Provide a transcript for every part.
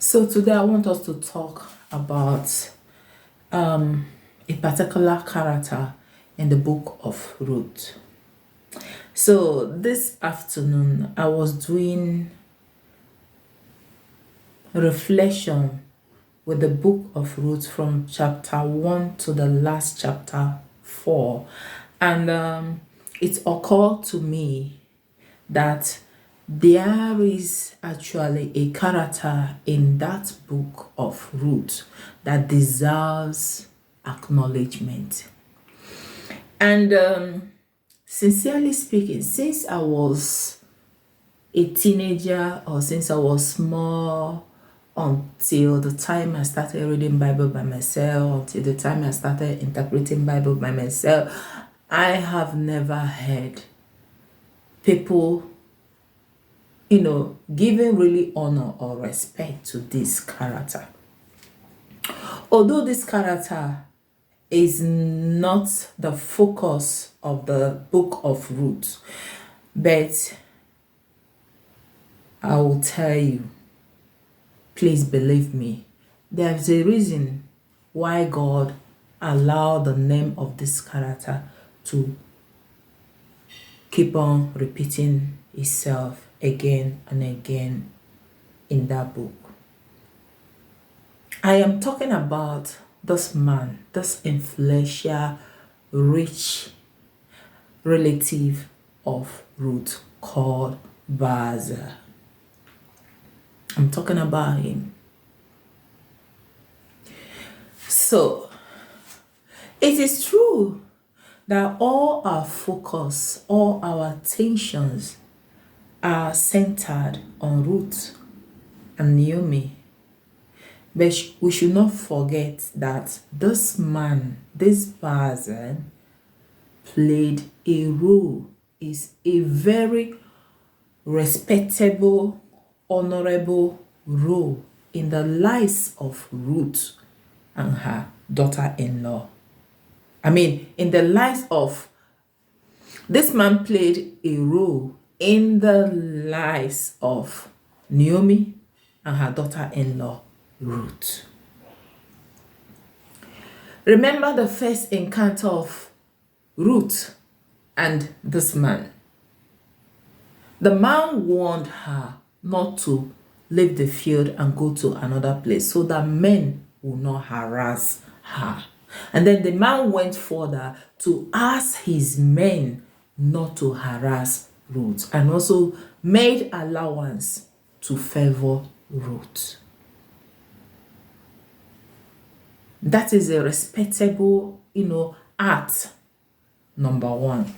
So today I want us to talk about a particular character in the book of Ruth. So this afternoon I was doing reflection with the book of Ruth from chapter 1 to the last chapter 4, and it occurred to me that there is actually a character in that book of Ruth that deserves acknowledgement. And sincerely speaking, since I was a teenager or since I was small, until the time I started reading Bible by myself, until the time I started interpreting Bible by myself, I have never heard people giving really honor or respect to this character. Although this character is not the focus of the book of Ruth, but I will tell you, please believe me, there's a reason why God allowed the name of this character to keep on repeating itself again and again in that book. I am talking about this man, this influential, rich relative of Ruth called Boaz. I'm talking about him. So, it is true that all our focus, all our attentions are centered on Ruth and Naomi. But we should not forget that this man, this person, played a role, is a very respectable, honorable role in the lives of Ruth and her daughter-in-law. In the lives of this man played a role in the lives of Naomi and her daughter-in-law, Ruth. Remember the first encounter of Ruth and this man. The man warned her not to leave the field and go to another place so that men will not harass her. And then the man went further to ask his men not to harass Ruth and also made allowance to favor Ruth. That is a respectable, act, number one.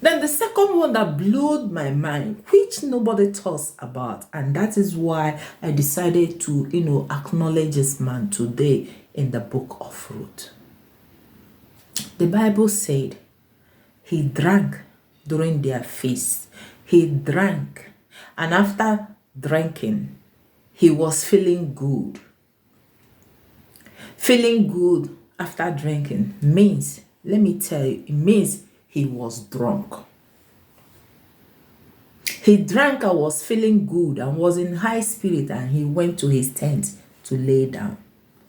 Then the second one that blew my mind, which nobody talks about, and that is why I decided to, acknowledge this man today in the book of Ruth. The Bible said he drank during their feast. He drank, and after drinking, he was feeling good. Feeling good after drinking means, let me tell you, it means he was drunk. He drank and was feeling good and was in high spirit, and he went to his tent to lay down.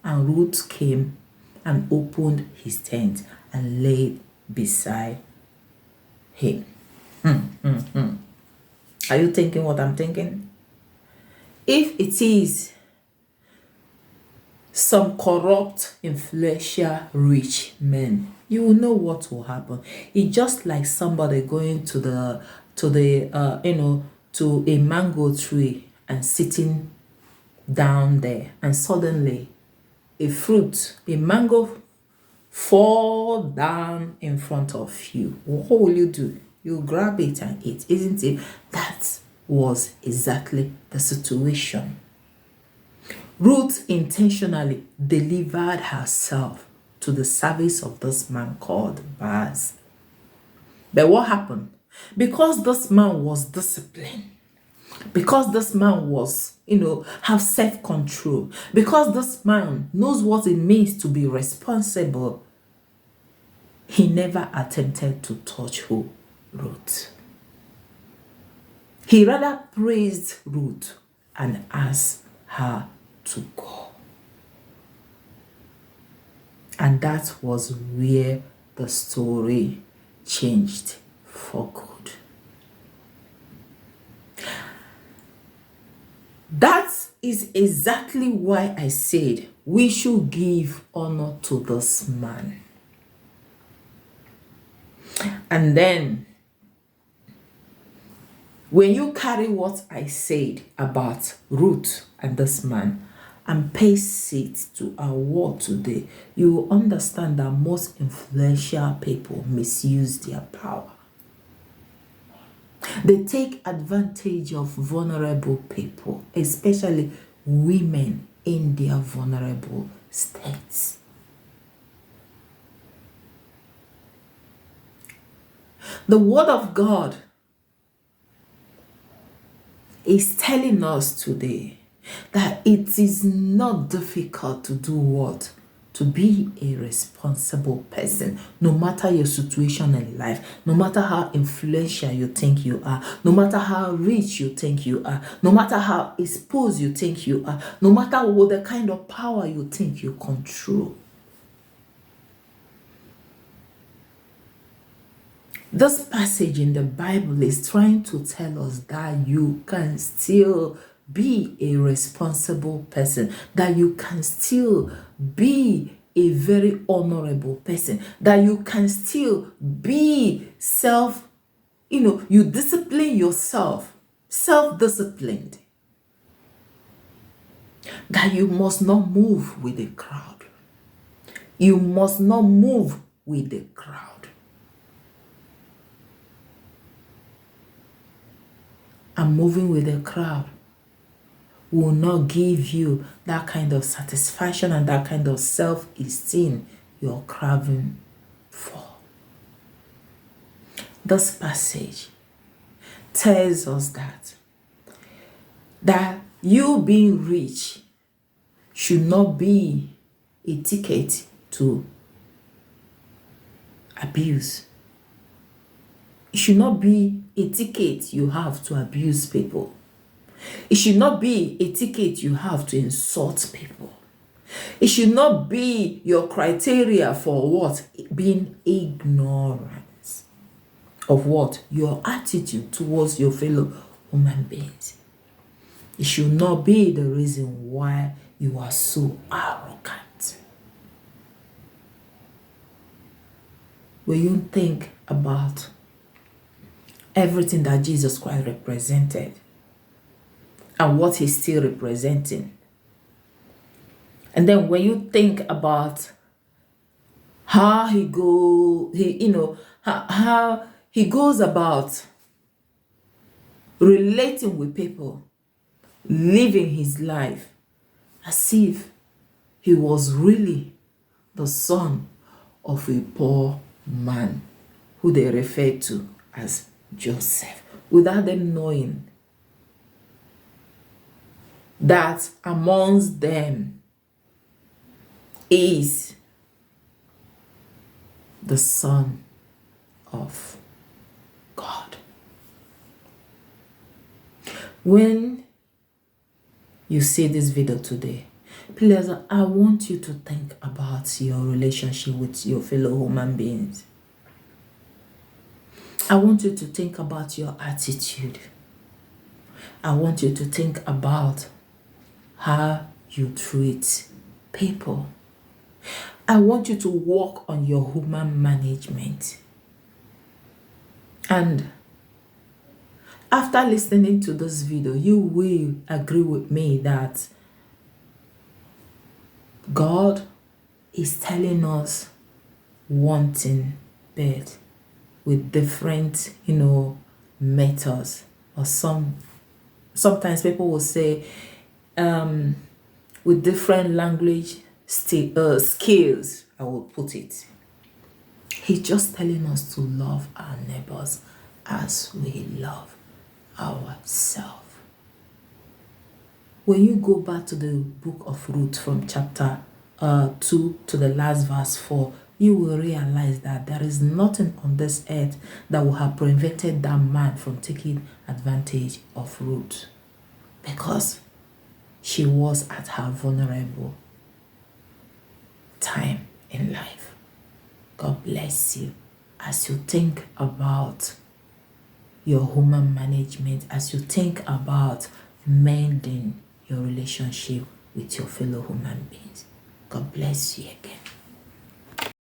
And Ruth came and opened his tent and laid beside him. Are you thinking what I'm thinking? If it is some corrupt, influential, rich men, you will know what will happen. It's just like somebody going to a mango tree and sitting down there, and suddenly a mango fall down in front of you. What will you do? You grab it and eat, isn't it? That was exactly the situation. Ruth intentionally delivered herself to the service of this man called Boaz. But what happened? Because this man was disciplined, because this man was, have self-control, because this man knows what it means to be responsible, he never attempted to touch Ruth. He rather praised Ruth and asked her to go. And that was where the story changed for good. That is exactly why I said we should give honor to this man. And then, when you carry what I said about Ruth and this man and paste it to our world today, you will understand that most influential people misuse their power. They take advantage of vulnerable people, especially women in their vulnerable states. The Word of God is telling us today that it is not difficult to do what? To be a responsible person, no matter your situation in life, no matter how influential you think you are, no matter how rich you think you are, no matter how exposed you think you are, no matter what the kind of power you think you control. This passage in the Bible is trying to tell us that you can still be a responsible person, that you can still be a very honorable person, that you can still be you discipline yourself, self-disciplined, that you must not move with the crowd. You must not move with the crowd. And moving with the crowd will not give you that kind of satisfaction and that kind of self-esteem you're craving for. This passage tells us that you being rich should not be a ticket to abuse. It should not be a ticket you have to abuse people. It should not be a ticket you have to insult people. It should not be your criteria for what? Being ignorant of what? Your attitude towards your fellow human beings. It should not be the reason why you are so arrogant. When you think about everything that Jesus Christ represented and what he's still representing, and then when you think about how he goes about relating with people, living his life as if he was really the son of a poor man who they refer to as Joseph, without them knowing that amongst them is the Son of God. When you see this video today, please, I want you to think about your relationship with your fellow human beings. I want you to think about your attitude. I want you to think about how you treat people. I want you to work on your human management. And after listening to this video, you will agree with me that God is telling us one thing, but with different, methods. Or sometimes people will say, with different language skills, I will put it. He's just telling us to love our neighbors as we love ourselves. When you go back to the book of Ruth from chapter 2 to the last verse 4, you will realize that there is nothing on this earth that will have prevented that man from taking advantage of Ruth, because she was at her vulnerable time in life. God bless you as you think about your human management, as you think about mending your relationship with your fellow human beings. God bless you again.